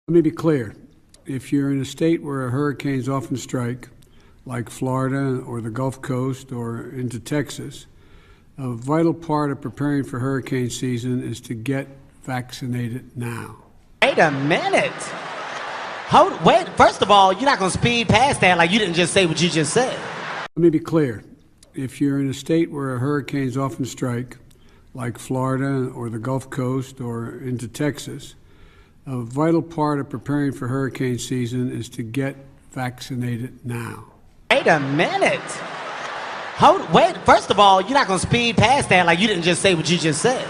Let me be clear. If you're in a state where hurricanes often strike, like Florida or the Gulf Coast or into Texas, a vital part of preparing for hurricane season is to get vaccinated now. Wait a minute. Wait, first of all, you're not going to speed past that like you didn't just say what you just said. Let me be clear. If you're in a state where hurricanes often strike, like Florida or the Gulf Coast or into Texas, a vital part of preparing for hurricane season is to get vaccinated now. Wait a minute. Wait, first of all, you're not going to speed past that like you didn't just say what you just said.